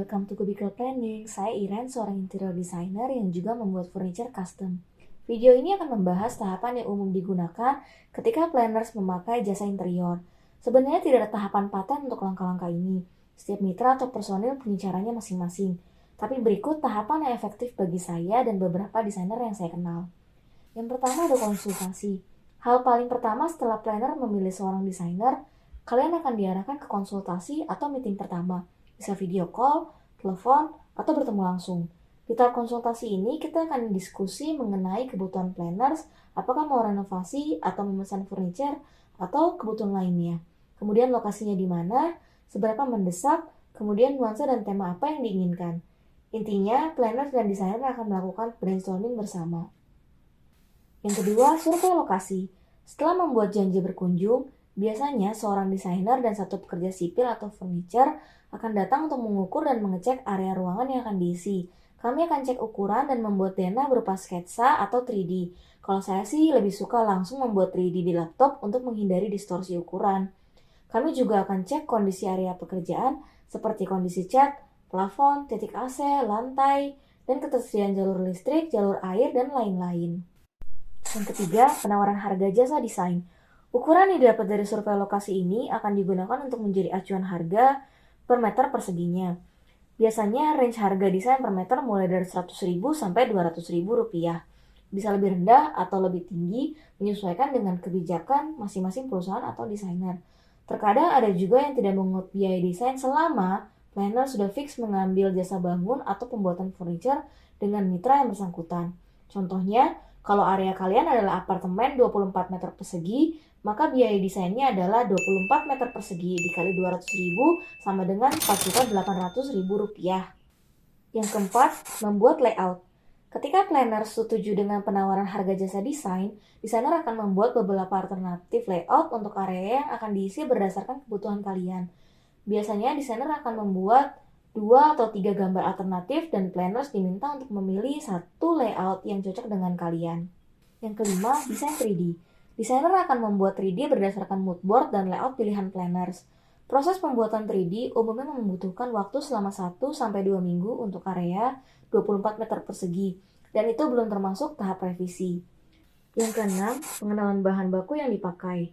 welcome to Cubicle Planning. Saya Iren, seorang interior designer yang juga membuat furniture custom. Video ini akan membahas tahapan yang umum digunakan ketika planners memakai jasa interior. Sebenarnya tidak ada tahapan paten untuk langkah-langkah ini. Setiap mitra atau personil punya caranya masing-masing. Tapi berikut tahapan yang efektif bagi saya dan beberapa desainer yang saya kenal. Yang pertama ada konsultasi. Hal paling pertama setelah planner memilih seorang desainer, kalian akan diarahkan ke konsultasi atau meeting pertama. Bisa video call, telepon, atau bertemu langsung. Di tahap konsultasi ini, kita akan diskusi mengenai kebutuhan planners, apakah mau renovasi atau memesan furniture, atau kebutuhan lainnya. Kemudian lokasinya di mana, seberapa mendesak, kemudian nuansa dan tema apa yang diinginkan. Intinya, planners dan desainer akan melakukan brainstorming bersama. Yang kedua, survei lokasi. Setelah membuat janji berkunjung, biasanya seorang desainer dan satu pekerja sipil atau furniture akan datang untuk mengukur dan mengecek area ruangan yang akan diisi. Kami akan cek ukuran dan membuat denah berupa sketsa atau 3D. Kalau saya sih lebih suka langsung membuat 3D di laptop untuk menghindari distorsi ukuran. Kami juga akan cek kondisi area pekerjaan seperti kondisi cat, plafon, titik AC, lantai, dan ketersediaan jalur listrik, jalur air, dan lain-lain. Yang ketiga, penawaran harga jasa desain. Ukuran yang didapat dari survei lokasi ini akan digunakan untuk menjadi acuan harga per meter perseginya. Biasanya range harga desain per meter mulai dari 100.000 sampai 200.000 rupiah. Bisa lebih rendah atau lebih tinggi menyesuaikan dengan kebijakan masing-masing perusahaan atau desainer. Terkadang ada juga yang tidak mengut biaya desain selama planner sudah fix mengambil jasa bangun atau pembuatan furniture dengan mitra yang bersangkutan. Contohnya, kalau area kalian adalah apartemen 24 meter persegi, maka biaya desainnya adalah 24 meter persegi dikali 200.000 sama dengan 4.800.000 rupiah. Yang keempat, membuat layout. Ketika planner setuju dengan penawaran harga jasa desain, desainer akan membuat beberapa alternatif layout untuk area yang akan diisi berdasarkan kebutuhan kalian. Biasanya desainer akan membuat 2 atau 3 gambar alternatif dan planners diminta untuk memilih satu layout yang cocok dengan kalian. Yang kelima, desain 3D. Desainer akan membuat 3D berdasarkan mood board dan layout pilihan planners. Proses pembuatan 3D umumnya membutuhkan waktu selama 1-2 minggu untuk area 24 meter persegi, dan itu belum termasuk tahap revisi. Yang keenam, pengenalan bahan baku yang dipakai.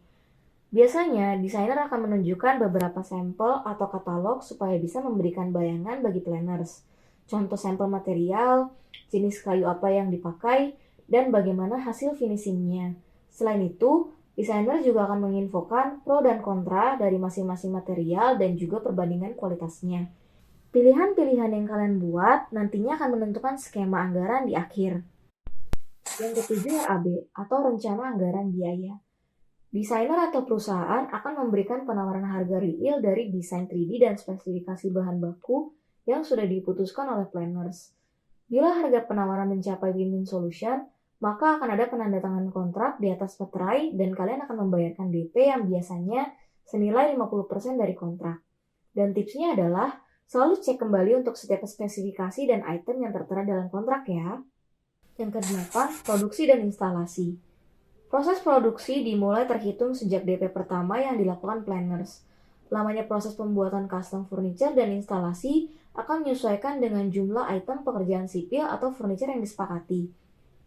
Biasanya, desainer akan menunjukkan beberapa sampel atau katalog supaya bisa memberikan bayangan bagi planners. Contoh sampel material, jenis kayu apa yang dipakai, dan bagaimana hasil finishingnya. Selain itu, desainer juga akan menginfokan pro dan kontra dari masing-masing material dan juga perbandingan kualitasnya. Pilihan-pilihan yang kalian buat nantinya akan menentukan skema anggaran di akhir. Yang ketujuh, RAB atau rencana anggaran biaya. Desainer atau perusahaan akan memberikan penawaran harga real dari desain 3D dan spesifikasi bahan baku yang sudah diputuskan oleh planners. Bila harga penawaran mencapai win-win solution, maka akan ada penandatanganan kontrak di atas materai dan kalian akan membayarkan DP yang biasanya senilai 50% dari kontrak. Dan tipsnya adalah selalu cek kembali untuk setiap spesifikasi dan item yang tertera dalam kontrak ya. Yang kedelapan, produksi dan instalasi. Proses produksi dimulai terhitung sejak DP pertama yang dilakukan planners. Lamanya proses pembuatan custom furniture dan instalasi akan menyesuaikan dengan jumlah item pekerjaan sipil atau furniture yang disepakati.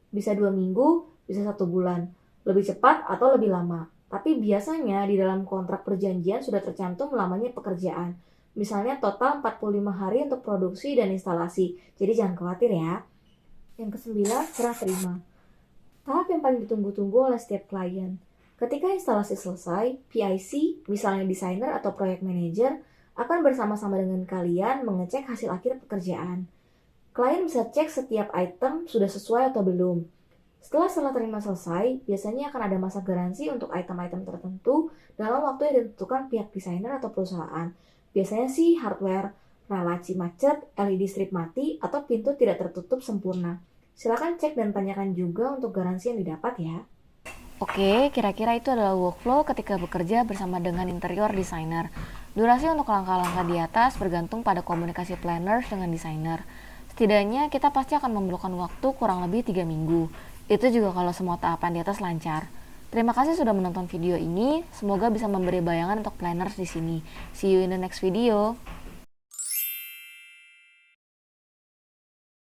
Bisa 2 minggu, bisa 1 bulan, lebih cepat atau lebih lama. Tapi biasanya di dalam kontrak perjanjian sudah tercantum lamanya pekerjaan. Misalnya total 45 hari untuk produksi dan instalasi, jadi jangan khawatir ya. Yang kesembilan, serah terima. Tahap yang paling ditunggu-tunggu oleh setiap klien. Ketika instalasi selesai, PIC, misalnya desainer atau project manager, akan bersama-sama dengan kalian mengecek hasil akhir pekerjaan. Klien bisa cek setiap item sudah sesuai atau belum. Setelah serah terima selesai, biasanya akan ada masa garansi untuk item-item tertentu dalam waktu yang ditentukan pihak desainer atau perusahaan. Biasanya sih hardware, laci macet, LED strip mati, atau pintu tidak tertutup sempurna. Silakan cek dan tanyakan juga untuk garansi yang didapat ya. Oke, kira-kira itu adalah workflow ketika bekerja bersama dengan interior designer. Durasi untuk langkah-langkah di atas bergantung pada komunikasi planners dengan desainer. Setidaknya kita pasti akan memerlukan waktu kurang lebih 3 minggu. Itu juga kalau semua tahapan di atas lancar. Terima kasih sudah menonton video ini. Semoga bisa memberi bayangan untuk planners di sini. See you in the next video.